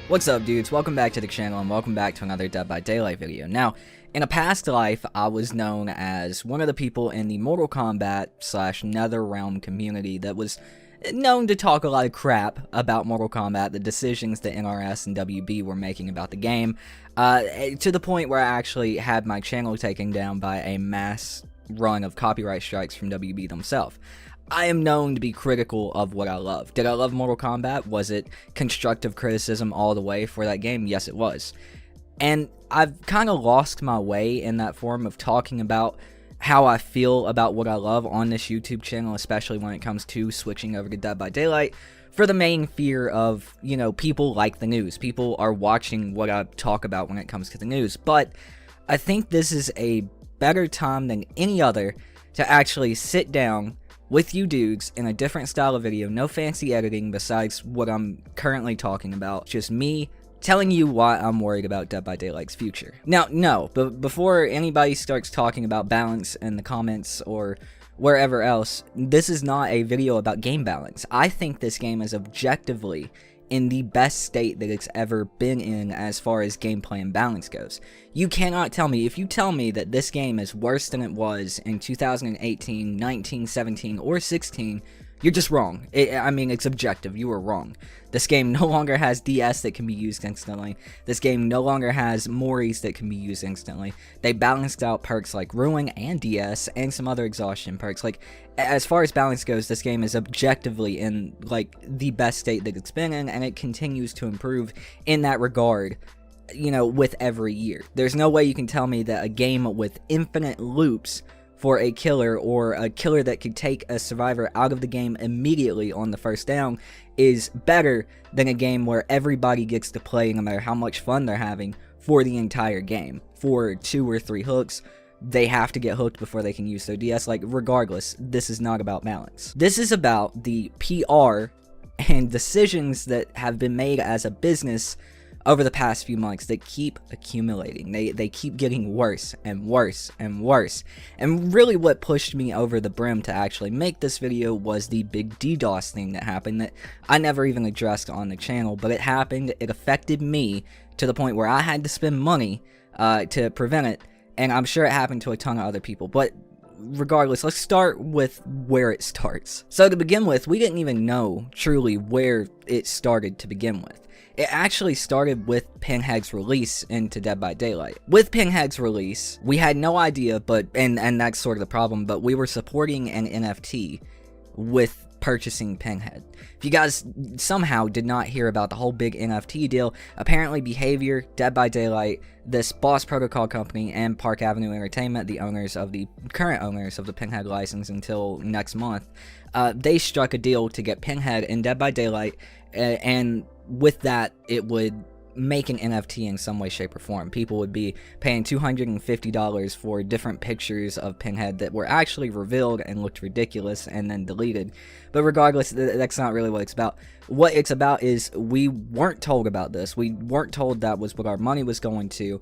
What's up, dudes? Welcome back to the channel and welcome back to another Dead by Daylight video. Now, in a past life, I was known as one of the people in the Mortal Kombat / NetherRealm community that was known to talk a lot of crap about Mortal Kombat, the decisions that NRS and WB were making about the game, to the point where I actually had my channel taken down by a mass run of copyright strikes from WB themselves. I am known to be critical of what I love. Did I love Mortal Kombat? Was it constructive criticism all the way for that game? Yes, it was. And I've kind of lost my way in that form of talking about how I feel about what I love on this YouTube channel, especially when it comes to switching over to Dead by Daylight, for the main fear of, people like the news. People are watching what I talk about when it comes to the news. But I think this is a better time than any other to actually sit down with you dudes in a different style of video, no fancy editing besides what I'm currently talking about, just me telling you why I'm worried about Dead by Daylight's future. Now, no, but before anybody starts talking about balance in the comments or wherever else, this is not a video about game balance. I think this game is objectively in the best state that it's ever been in as far as gameplay and balance goes. You cannot tell me, if you tell me that this game is worse than it was in 2018, 19, 17, or 16, you're just wrong. It's objective. You were wrong. This game no longer has DS that can be used instantly. This game no longer has Moris that can be used instantly. They balanced out perks like Ruin and DS and some other exhaustion perks. Like, as far as balance goes, this game is objectively in, the best state that it's been in, and it continues to improve in that regard, with every year. There's no way you can tell me that a game with infinite loops for a killer, or a killer that could take a survivor out of the game immediately on the first down, is better than a game where everybody gets to play, no matter how much fun they're having, for the entire game. For 2 or 3 hooks, they have to get hooked before they can use their DS. Regardless, this is not about balance. This is about the PR and decisions that have been made as a business over the past few months that keep accumulating. They keep getting worse and worse and worse. And really what pushed me over the brim to actually make this video was the big DDoS thing that happened that I never even addressed on the channel, but it happened. It affected me to the point where I had to spend money to prevent it, and I'm sure it happened to a ton of other people. But regardless, let's start with where it starts. So to begin with, we didn't even know truly where it started to begin with. It actually started with Pinhead's release into Dead by Daylight. With Pinhead's release, we had no idea, and that's sort of the problem, but we were supporting an NFT with purchasing Pinhead. If you guys somehow did not hear about the whole big NFT deal, apparently Behavior, Dead by Daylight, this Boss Protocol company, and Park Avenue Entertainment, the current owners of the Pinhead license until next month, they struck a deal to get Pinhead in Dead by Daylight, and with that, it would make an NFT in some way, shape, or form. People would be paying $250 for different pictures of Pinhead that were actually revealed and looked ridiculous and then deleted. But regardless, that's not really what it's about. What it's about is we weren't told about this. We weren't told that was what our money was going to.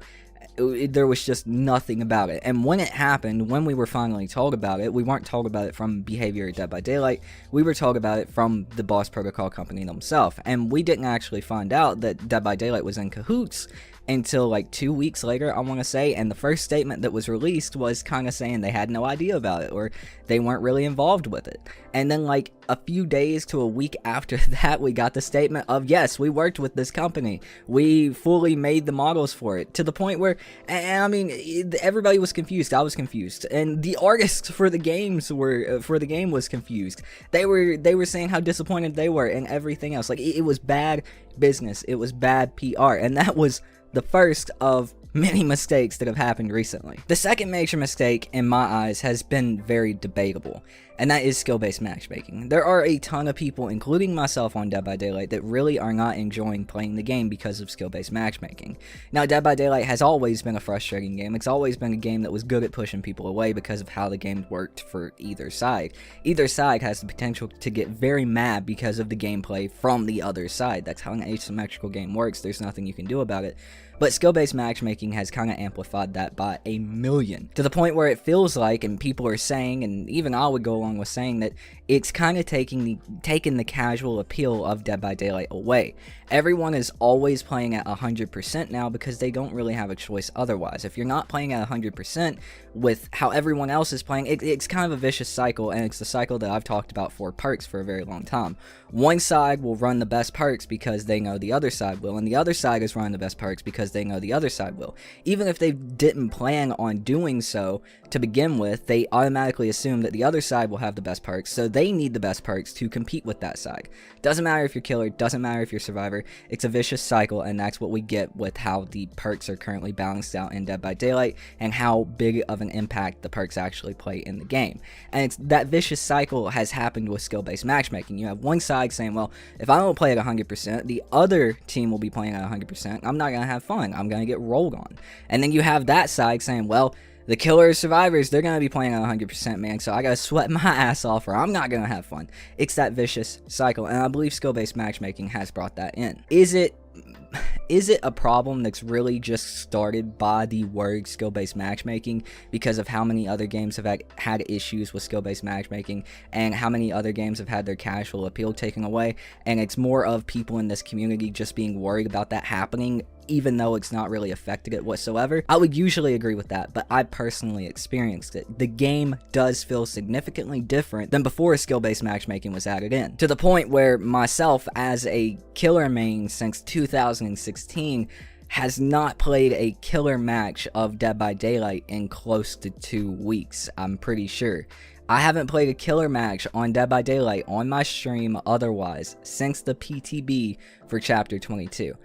There was just nothing about it. And when it happened, when we were finally told about it, we weren't told about it from Behavior or Dead by Daylight. We were told about it from the Boss Protocol company themselves. And we didn't actually find out that Dead by Daylight was in cahoots until 2 weeks later, I want to say, and the first statement that was released was kind of saying they had no idea about it, or they weren't really involved with it. And then a few days to a week after that, we got the statement of, yes, we worked with this company, we fully made the models for it, to the point where, everybody was confused. I was confused, and the artists for the game was confused. They were saying how disappointed they were and everything else. It was bad business, it was bad PR, and that was the first of many mistakes that have happened recently. The second major mistake, in my eyes, has been very debatable, and that is skill-based matchmaking. There are a ton of people, including myself on Dead by Daylight, that really are not enjoying playing the game because of skill-based matchmaking. Now, Dead by Daylight has always been a frustrating game. It's always been a game that was good at pushing people away because of how the game worked for either side. Either side has the potential to get very mad because of the gameplay from the other side. That's how an asymmetrical game works. There's nothing you can do about it. But skill-based matchmaking has kind of amplified that by a million, to the point where it feels like, and people are saying, and even I would go everyone was saying that it's kind of taking the casual appeal of Dead by Daylight away. Everyone is always playing at 100% now because they don't really have a choice otherwise. If you're not playing at 100% with how everyone else is playing, it's kind of a vicious cycle, and it's the cycle that I've talked about for perks for a very long time. One side will run the best perks because they know the other side will, and the other side is running the best perks because they know the other side will. Even if they didn't plan on doing so to begin with, they automatically assume that the other side will have the best perks, so they need the best perks to compete with that side. Doesn't matter if you're killer, doesn't matter if you're survivor, it's a vicious cycle, and that's what we get with how the perks are currently balanced out in Dead by Daylight and how big of an impact the perks actually play in the game. And it's that vicious cycle has happened with skill-based matchmaking. You have one side saying, well, if I don't play at 100%, the other team will be playing at 100%, I'm not going to have fun, I'm going to get rolled on. And then you have that side saying, well, the killer survivors, they're going to be playing at 100%, man, so I got to sweat my ass off or I'm not going to have fun. It's that vicious cycle, and I believe skill-based matchmaking has brought that in. Is it a problem that's really just started by the word skill-based matchmaking because of how many other games have had issues with skill-based matchmaking and how many other games have had their casual appeal taken away, and it's more of people in this community just being worried about that happening even though it's not really affected it whatsoever? I would usually agree with that, but I personally experienced it. The game does feel significantly different than before skill-based matchmaking was added in, to the point where myself, as a killer main since 2016, has not played a killer match of Dead by Daylight in close to 2 weeks, I'm pretty sure. I haven't played a killer match on Dead by Daylight on my stream otherwise since the PTB for Chapter 22.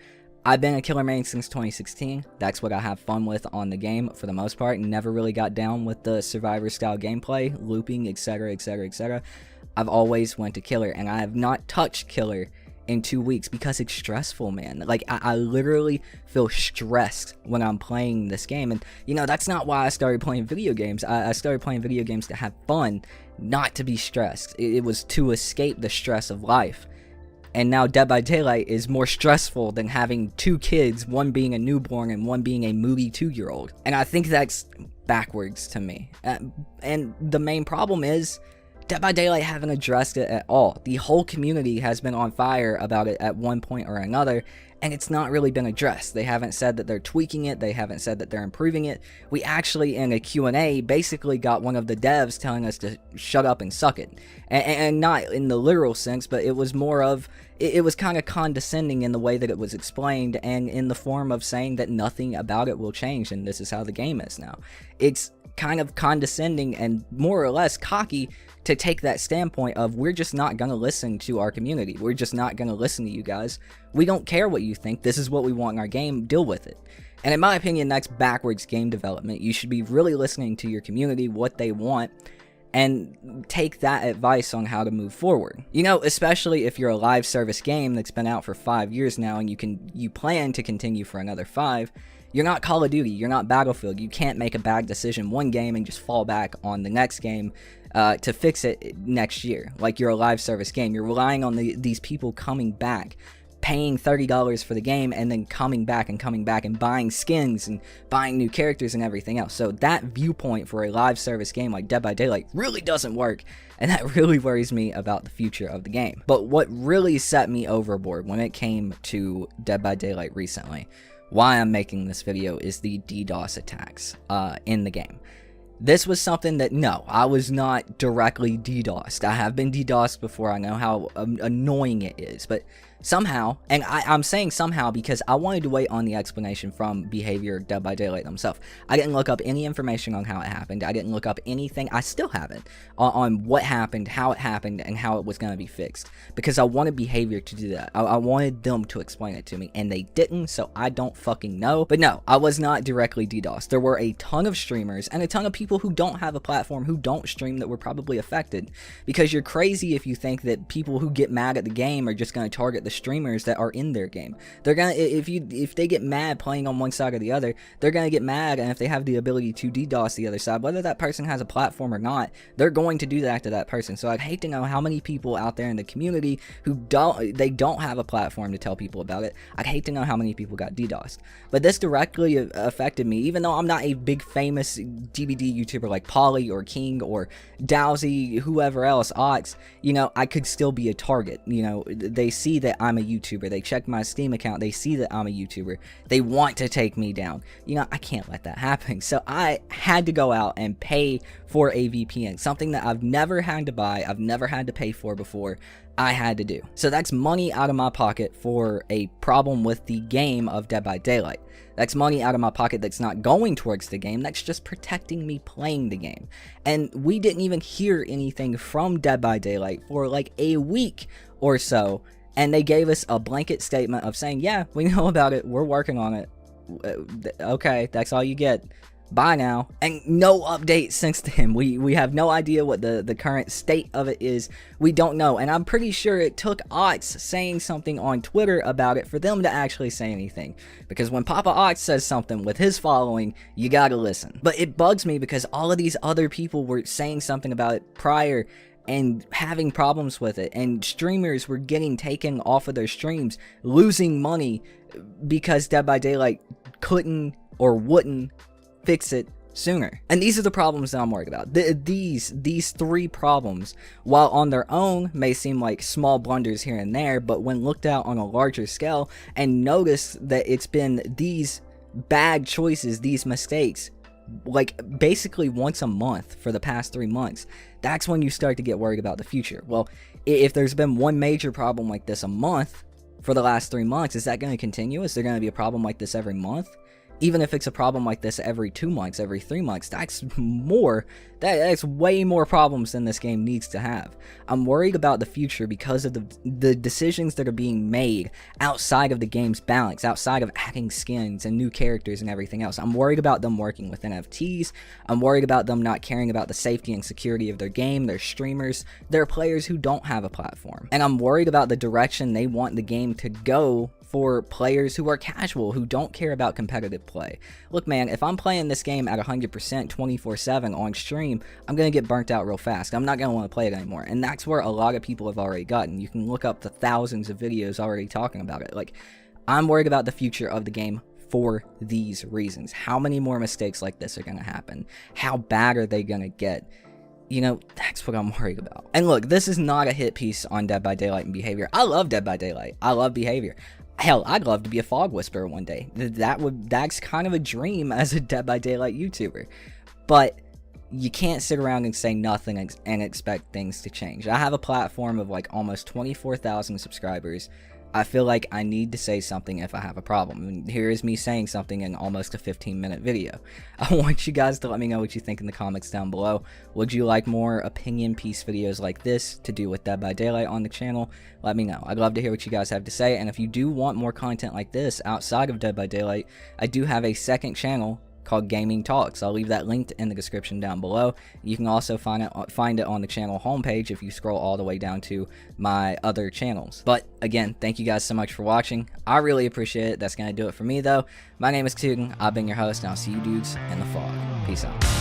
I've been a killer main since 2016. That's what I have fun with on the game for the most part. Never really got down with the survivor style gameplay, looping, etc, etc, etc. I've always went to killer, and I have not touched killer in 2 weeks because it's stressful, man. Like, I literally feel stressed when I'm playing this game, and you know, that's not why I started playing video games. I started playing video games to have fun, not to be stressed. It was to escape the stress of life. And now Dead by Daylight is more stressful than having 2 kids, one being a newborn and one being a moody 2-year-old. And I think that's backwards to me. And the main problem is Dead by Daylight haven't addressed it at all. The whole community has been on fire about it at one point or another, and it's not really been addressed. They haven't said that they're tweaking it, they haven't said that they're improving it. We actually, in a Q&A, basically got one of the devs telling us to shut up and suck it. And not in the literal sense, but it was more of, it was kind of condescending in the way that it was explained, and in the form of saying that nothing about it will change, and this is how the game is now. It's kind of condescending and more or less cocky to take that standpoint of, we're just not going to listen to our community. We're just not going to listen to you guys. We don't care what you think. This is what we want in our game. Deal with it. And in my opinion, that's backwards game development. You should be really listening to your community, what they want, and take that advice on how to move forward. You know, especially if you're a live service game that's been out for 5 years now and you plan to continue for another 5. You're not Call of Duty, you're not Battlefield. You can't make a bad decision one game and just fall back on the next game to fix it next year. Like, you're a live service game. You're relying on these people coming back, paying $30 for the game, and then coming back and buying skins and buying new characters and everything else. So that viewpoint for a live service game like Dead by Daylight really doesn't work, and that really worries me about the future of the game. But what really set me overboard when it came to Dead by Daylight recently, why I'm making this video, is the DDoS attacks in the game. This was something that, no, I was not directly DDoSed. I have been DDoSed before. I know how annoying it is, but somehow, and I'm saying somehow because I wanted to wait on the explanation from Behavior Dead by Daylight themselves. I didn't look up any information on how it happened. I didn't look up anything. I still haven't on what happened, how it happened, and how it was going to be fixed, because I wanted Behavior to do that. I wanted them to explain it to me, and they didn't, so I don't fucking know. But no, I was not directly DDoSed. There were a ton of streamers and a ton of people who don't have a platform, who don't stream, that were probably affected, because you're crazy if you think that people who get mad at the game are just going to target the the streamers that are in their game. They're gonna, if they get mad playing on one side or the other, they're gonna get mad, and if they have the ability to DDoS the other side, whether that person has a platform or not, they're going to do that to that person. So I'd hate to know how many people out there in the community who don't have a platform to tell people about it. I'd hate to know how many people got DDoSed. But this directly affected me, even though I'm not a big famous DVD YouTuber like Polly or King or Dowsy, whoever else, Ox, you know, I could still be a target. You know, they see that I'm a YouTuber, they check my Steam account, they see that I'm a YouTuber, they want to take me down. You know, I can't let that happen. So I had to go out and pay for a VPN, something that I've never had to buy, I've never had to pay for before. I had to do. So that's money out of my pocket for a problem with the game of Dead by Daylight. That's money out of my pocket that's not going towards the game, that's just protecting me playing the game. And we didn't even hear anything from Dead by Daylight for like a week or so, and they gave us a blanket statement of saying, yeah, we know about it, we're working on it. Okay, that's all you get. Bye now. And no update since then. We have no idea what the current state of it is. We don't know, and I'm pretty sure it took Ox saying something on Twitter about it for them to actually say anything, because when Papa Ox says something with his following, you gotta listen. But it bugs me because all of these other people were saying something about it prior and having problems with it, and streamers were getting taken off of their streams, losing money because Dead by Daylight couldn't or wouldn't fix it sooner. And these are the problems that I'm worried about. These three problems, while on their own may seem like small blunders here and there, but when looked at on a larger scale and notice that it's been these bad choices, these mistakes, like basically once a month for the past 3 months, that's when you start to get worried about the future. Well, if there's been one major problem like this a month for the last 3 months, is that going to continue? Is there going to be a problem like this every month? Even if it's a problem like this every 2 months, every 3 months, that's way more problems than this game needs to have. I'm worried about the future because of the decisions that are being made outside of the game's balance, outside of adding skins and new characters and everything else. I'm worried about them working with NFTs. I'm worried about them not caring about the safety and security of their game, their streamers, their players who don't have a platform. And I'm worried about the direction they want the game to go for players who are casual, who don't care about competitive play. Look, man, if I'm playing this game at 100% 24/7 on stream, I'm gonna get burnt out real fast. I'm not gonna want to play it anymore, and that's where a lot of people have already gotten. You can look up the thousands of videos already talking about it. Like, I'm worried about the future of the game for these reasons. How many more mistakes like this are gonna happen? How bad are they gonna get? You know, that's what I'm worried about. And look, this is not a hit piece on Dead by Daylight and behavior. I love Dead by Daylight. I love behavior. Hell, I'd love to be a fog whisperer one day. That's kind of a dream as a Dead by Daylight YouTuber. But you can't sit around and say nothing and expect things to change. I have a platform of like almost 24,000 subscribers. I feel like I need to say something if I have a problem. And here is me saying something in almost a 15-minute video. I want you guys to let me know what you think in the comments down below. Would you like more opinion piece videos like this to do with Dead by Daylight on the channel? Let me know. I'd love to hear what you guys have to say. And if you do want more content like this outside of Dead by Daylight, I do have a second channel called Gaming Talks. I'll leave that linked in the description down below. You can also find it on the channel homepage if you scroll all the way down to my other channels. But again, thank you guys so much for watching. I really appreciate it. That's gonna do it for me though. My name is Tooten. I've been your host, and I'll see you dudes in the fog. Peace out.